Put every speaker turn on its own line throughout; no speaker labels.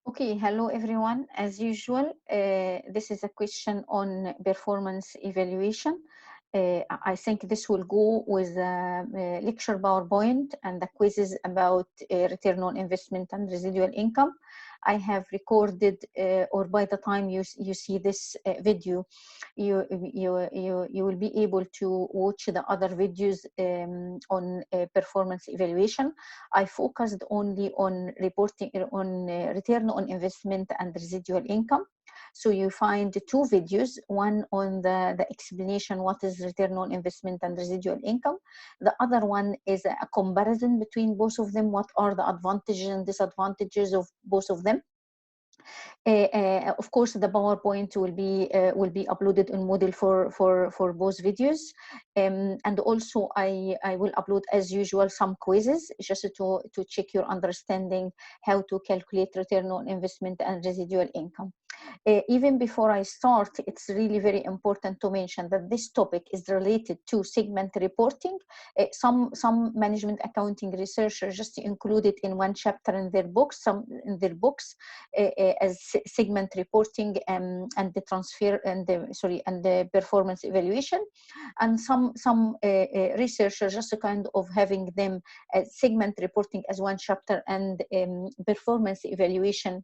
Okay, hello everyone. As usual, this is a question on performance evaluation. I think this will go with a lecture PowerPoint and the quizzes about return on investment and residual income. I have recorded, or by the time you see this video, you will be able to watch the other videos on performance evaluation. I focused only on reporting on return on investment and residual income. So you find two videos, one on the explanation what is return on investment and residual income. The other one is a comparison between both of them, what are the advantages and disadvantages of both of them. Of course, the PowerPoint will be uploaded in Moodle for both videos, and also I will upload as usual some quizzes just to check your understanding how to calculate return on investment and residual income. Even before I start, it's really very important to mention that this topic is related to segment reporting. Some management accounting researchers just include it in one chapter in their books, as segment reporting and the transfer and the performance evaluation, and some researchers just kind of having them segment reporting as one chapter and performance evaluation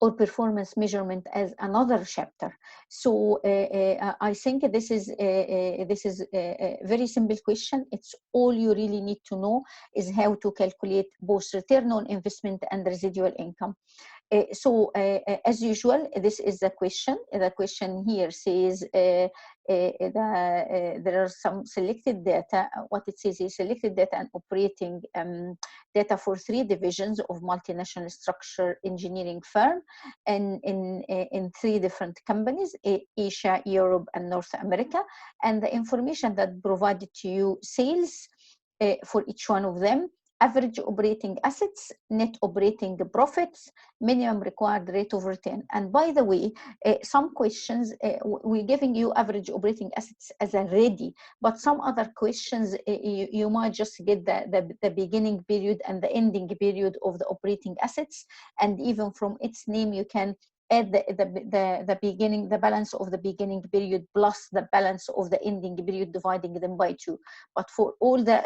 or performance measurement as another chapter. So I think this is a very simple question. It's all you really need to know is how to calculate both return on investment and residual income. As usual, this is the question. The question here says there are some selected data. What it says is selected data and operating data for 3 divisions of multinational structure engineering firm and in 3 different companies, Asia, Europe, and North America. And the information that provided to you sales for each one of them, average operating assets, net operating profits, minimum required rate of return. And by the way, some questions, we're giving you average operating assets as a ready, but some other questions, you might just get the beginning period and the ending period of the operating assets. And even from its name, you can add the beginning, the balance of the beginning period plus the balance of the ending period, dividing them by 2. But for all the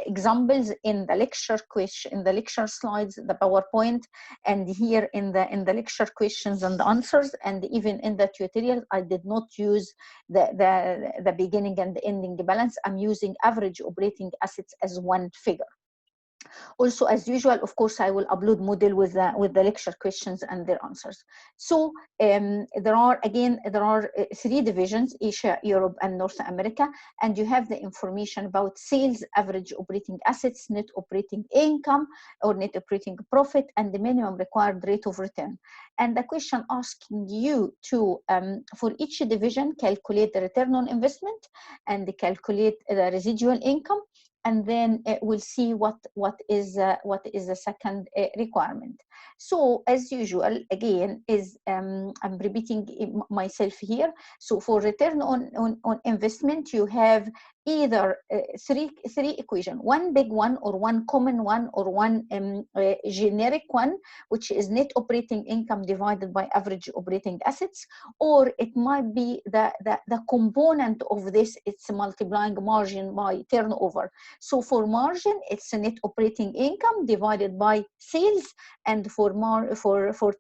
examples in the lecture question, in the lecture slides, the PowerPoint, and here in the lecture questions and the answers, and even in the tutorial, I did not use the beginning and the ending balance. I'm using average operating assets as one figure. Also, as usual, of course, I will upload Moodle with the lecture questions and their answers. So there are 3 divisions: Asia, Europe, and North America, and you have the information about sales, average operating assets, net operating income or net operating profit, and the minimum required rate of return. And the question asking you to, for each division, calculate the return on investment and calculate the residual income. And then we'll see what is the second requirement. So as usual, again, I'm repeating myself here. So for return on investment, you have either three equations: one big one, or one common one, or one generic one, which is net operating income divided by average operating assets, or it might be the component of this. It's multiplying margin by turnover. So for margin, it's a net operating income divided by sales, and for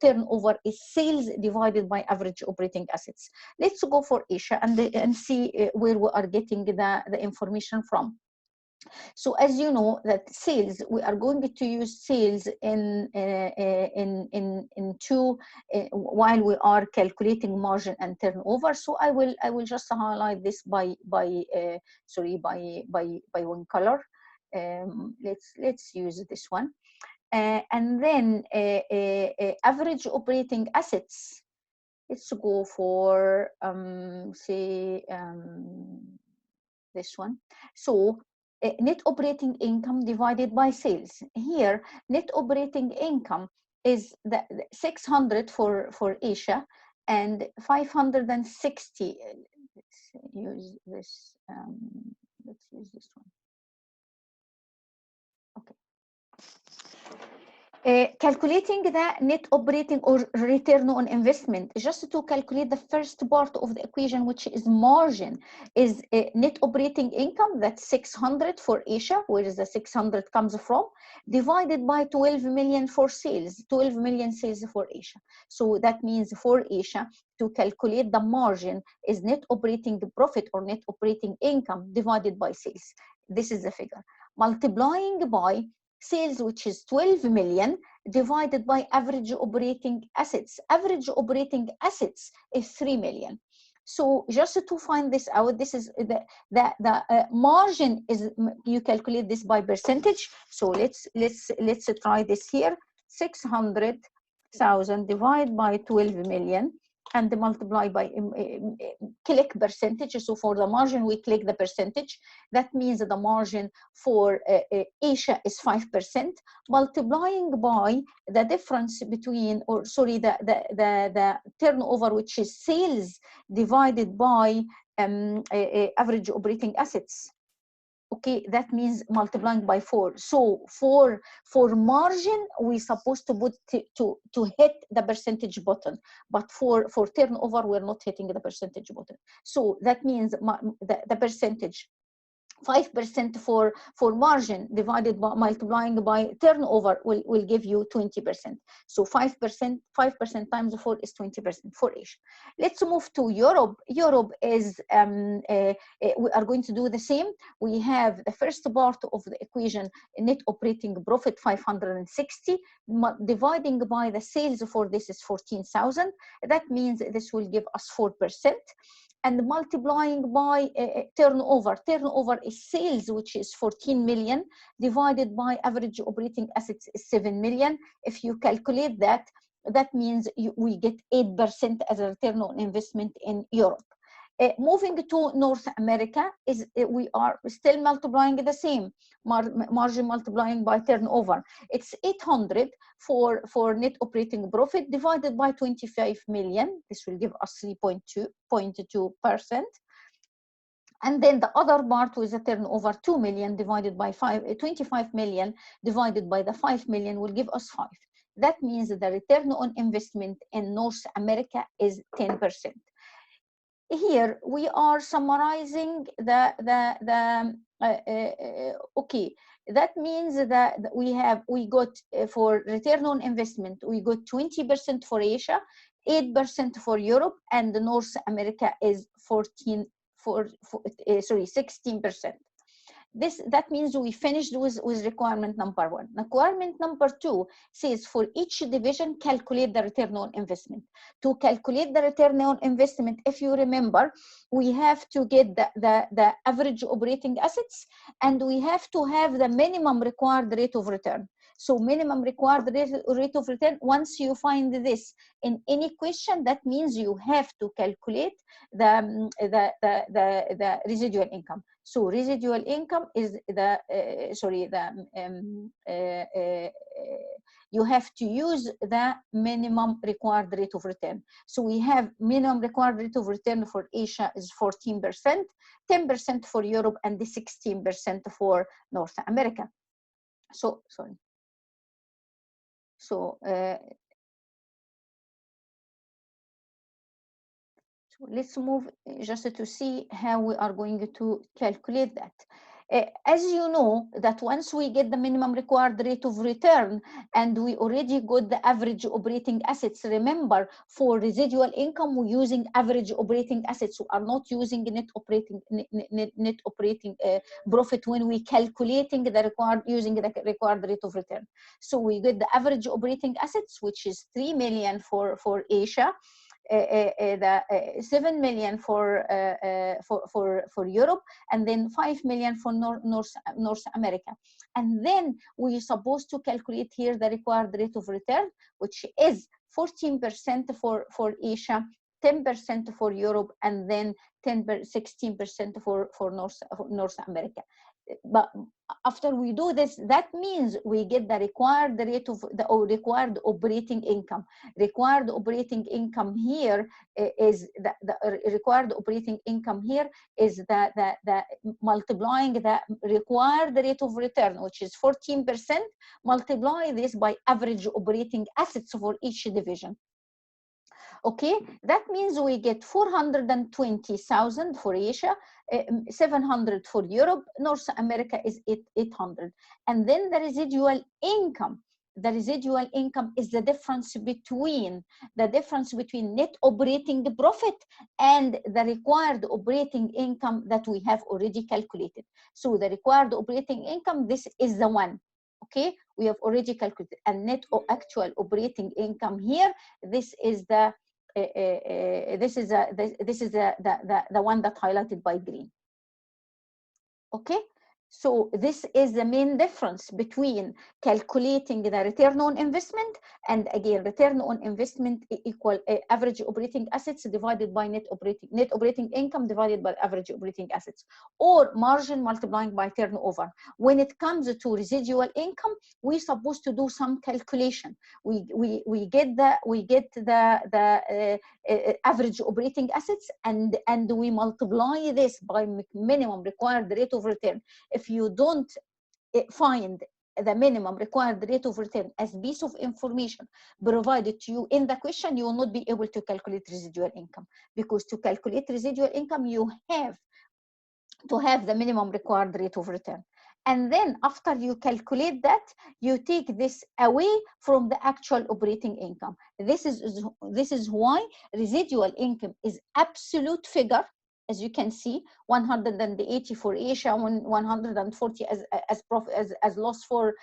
turnover, it's sales divided by average operating assets. Let's go for Asia and see where we are getting the information from. So as you know, that sales, we are going to use sales in two while we are calculating margin and turnover. So I will just highlight this by one color. Let's use this one, and then average operating assets. Let's go for this one. So net operating income divided by sales. Here, net operating income is the 600 for Asia and 560. Let's use this. Let's use this one. Okay. Calculating the net operating or return on investment, just to calculate the first part of the equation, which is margin, is net operating income, that's 600 for Asia, where is the 600 comes from, divided by 12 million for sales, 12 million sales for Asia. So that means for Asia, to calculate the margin is net operating profit or net operating income divided by sales. This is the figure. Multiplying by sales, which is 12 million, divided by average operating assets. Average operating assets is 3 million. So just to find this out, this is the margin is, you calculate this by percentage. So let's try this here. 600,000 divided by 12 million and multiply by click percentage. So for the margin, we click the percentage. That means that the margin for Asia is 5%, multiplying by the difference between, or sorry, the turnover, which is sales, divided by average operating assets. Okay, that means multiplying by 4. So for margin, we're supposed to put to hit the percentage button, but for turnover, we're not hitting the percentage button. So that means the percentage, 5% for margin divided by multiplying by turnover will give you 20%. So 5% times 4 is 20% for Asia. Let's move to Europe. Europe is we are going to do the same. We have the first part of the equation, net operating profit 560, dividing by the sales for this is 14,000. That means this will give us 4%. And multiplying by turnover. Turnover is sales, which is 14 million, divided by average operating assets is 7 million. If you calculate that, that means we get 8% as a return on investment in Europe. Moving to North America, we are still multiplying the same, margin multiplying by turnover. It's 800 for net operating profit divided by 25 million. This will give us 3.2%. And then the other part with a turnover 2 million divided by 25 million divided by the 5 million will give us 5. That means the return on investment in North America is 10%. Here we are summarizing okay, that means that we got for return on investment, we got 20% for Asia, 8% for Europe, and North America is 16%. That means we finished with requirement number 1. Requirement number 2 says for each division, calculate the return on investment. To calculate the return on investment, if you remember, we have to get the average operating assets, and we have to have the minimum required rate of return. So minimum required rate of return, once you find this in any question, that means you have to calculate the residual income. So residual income is you have to use the minimum required rate of return. So we have minimum required rate of return for Asia is 14%, 10% for Europe, and the 16% for North America. So, sorry. So, let's move just to see how we are going to calculate that. As you know, that once we get the minimum required rate of return and we already got the average operating assets, remember for residual income we're using average operating assets. We are not using net operating profit when we calculating the using the required rate of return. So we get the average operating assets, which is 3 million for Asia, the 7 million for Europe, and then 5 million for North America. And then we're supposed to calculate here the required rate of return, which is 14% for Asia, 10% for Europe, and then 16% for North America. But after we do this, that means we get the required rate of the or required operating income. Required operating income here is the required operating income here is the multiplying the required rate of return, which is 14%, multiply this by average operating assets for each division. Okay, that means we get 420,000 for Asia, 700 for Europe, North America is 800. And then the residual income. The residual income is the difference between net operating profit and the required operating income that we have already calculated. So the required operating income, this is the one. Okay, we have already calculated, and net or actual operating income here, this is the the one that highlighted by green. Okay, so this is the main difference between calculating the return on investment, and again, return on investment equal average operating assets divided by net operating income divided by average operating assets, or margin multiplying by turnover. When it comes to residual income, we're supposed to do some calculation. We get the average operating assets, and we multiply this by minimum required rate of return. If you don't find the minimum required rate of return as piece of information provided to you in the question, you will not be able to calculate residual income, because to calculate residual income, you have to have the minimum required rate of return. And then after you calculate that, you take this away from the actual operating income. This is why residual income is absolute figure. As you can see, 180 for Asia, 140 as loss for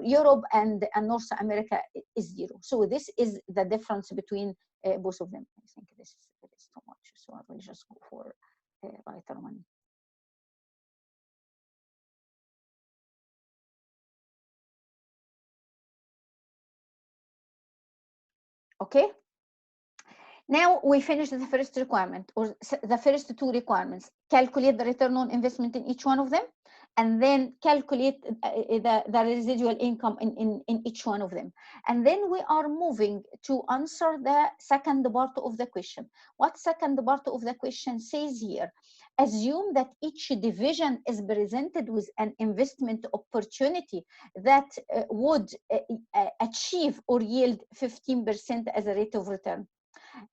Europe, and North America is 0. So this is the difference between both of them. I think this is too much, so I will just go for lighter one. Okay. Now we finished the first requirement, or the first two requirements. Calculate the return on investment in each one of them, and then calculate the residual income in each one of them. And then we are moving to answer the second part of the question. What second part of the question says here? Assume that each division is presented with an investment opportunity that would achieve or yield 15% as a rate of return.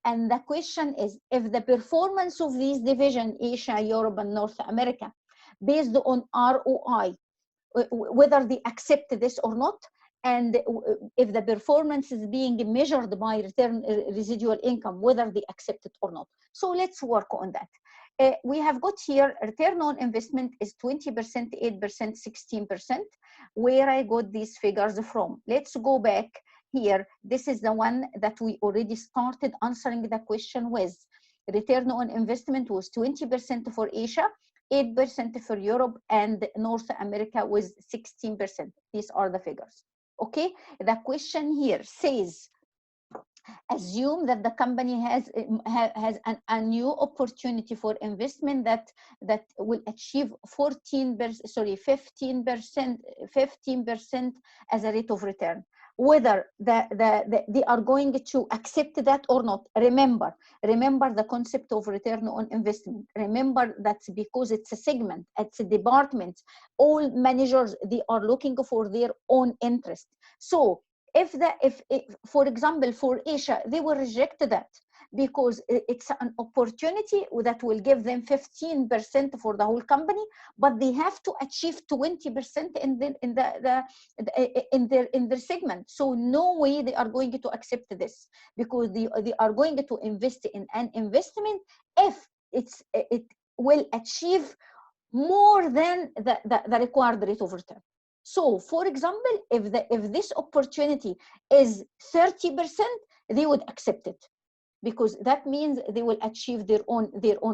And the question is, if the performance of these divisions, Asia, Europe, and North America, based on ROI, whether they accept this or not, and if the performance is being measured by return residual income, whether they accept it or not. So let's work on that. We have got here return on investment is 20%, 8%, 16%. Where I got these figures from? Let's go back here. This is the one that we already started answering the question with. Return on investment was 20% for Asia, 8% for Europe, and North America was 16%. These are the figures. Okay, the question here says, assume that the company has a new opportunity for investment that will achieve 15% as a rate of return. Whether they are going to accept that or not. Remember the concept of return on investment. Remember that's because it's a segment, it's a department. All managers, they are looking for their own interest. So if for example, for Asia, they will reject that because it's an opportunity that will give them 15% for the whole company, but they have to achieve 20% in their segment. So no way they are going to accept this, because they are going to invest in an investment if it will achieve more than the required rate of return. So, for example, if this opportunity is 30%, they would accept it, because that means they will achieve their own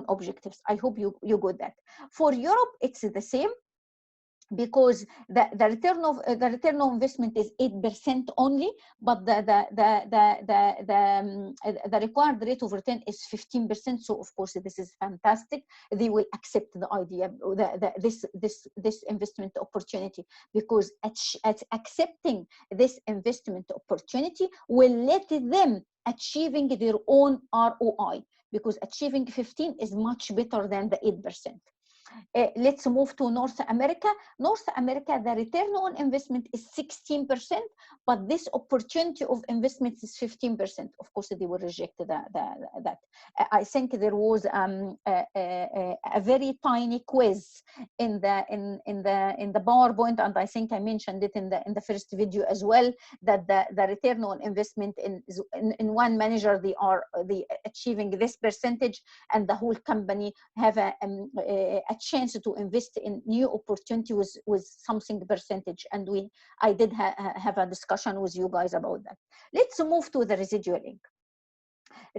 objectives. I hope you got that. For Europe, it's the same. because the return of investment is 8% only, but the required rate of return is 15%. So of course this is fantastic. They will accept the idea, this investment opportunity, because accepting this investment opportunity will let them achieving their own ROI, because achieving 15 is much better than the 8%. Let's move to North America. North America, the return on investment is 16%, but this opportunity of investment is 15%. Of course, they will reject that. I think there was a very tiny quiz in the PowerPoint, and I think I mentioned it in the first video as well, that the return on investment in one manager, they achieving this percentage, and the whole company have a chance to invest in new opportunity with something percentage. And I did have a discussion with you guys about that. Let's move to the residual income.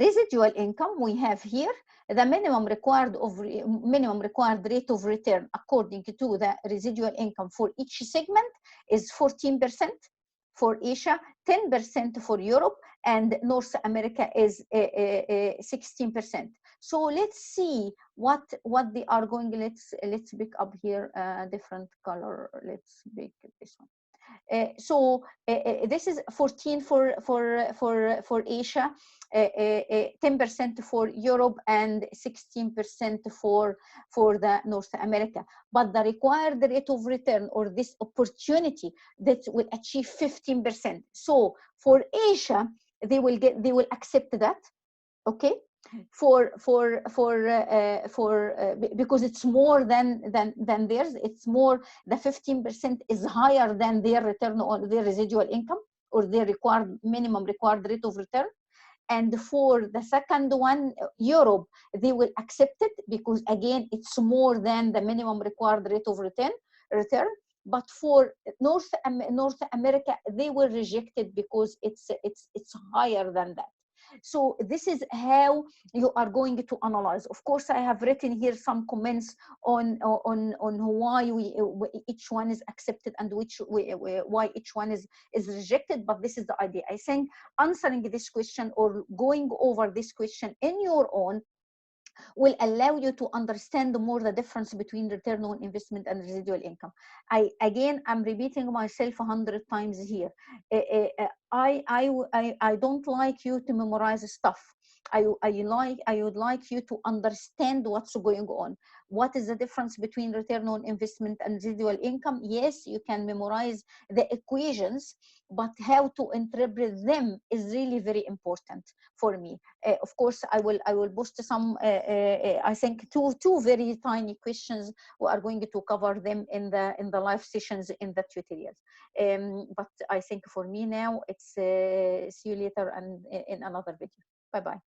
Residual income, we have here the minimum required rate of return according to the residual income for each segment is 14% for Asia, 10% for Europe, and North America is 16%. So let's see what they are going. Let's pick up here a different color. Let's pick this one. This is 14 for Asia, 10% for Europe, and 16% for the North America. But the required rate of return, or this opportunity, that will achieve 15%. So for Asia, they will accept that, okay? Because it's more than theirs. It's more, the 15% is higher than their return on their residual income, or their minimum required rate of return. And for the second one, Europe, they will accept it, because again, it's more than the minimum required rate of return. But for North America, they will reject it, because it's higher than that. So this is how you are going to analyze. Of course, I have written here some comments on why each one is accepted and why each one is rejected. But this is the idea. I think answering this question, or going over this question in your own, will allow you to understand more the difference between return on investment and residual income. I'm repeating myself 100 times here. I don't like you to memorize stuff. I would like you to understand what's going on. What is the difference between return on investment and residual income? Yes, you can memorize the equations, but how to interpret them is really very important for me. Of course, I will post some. I think two very tiny questions. We are going to cover them in the live sessions in the tutorials. But I think for me now, it's see you later and in another video. Bye bye.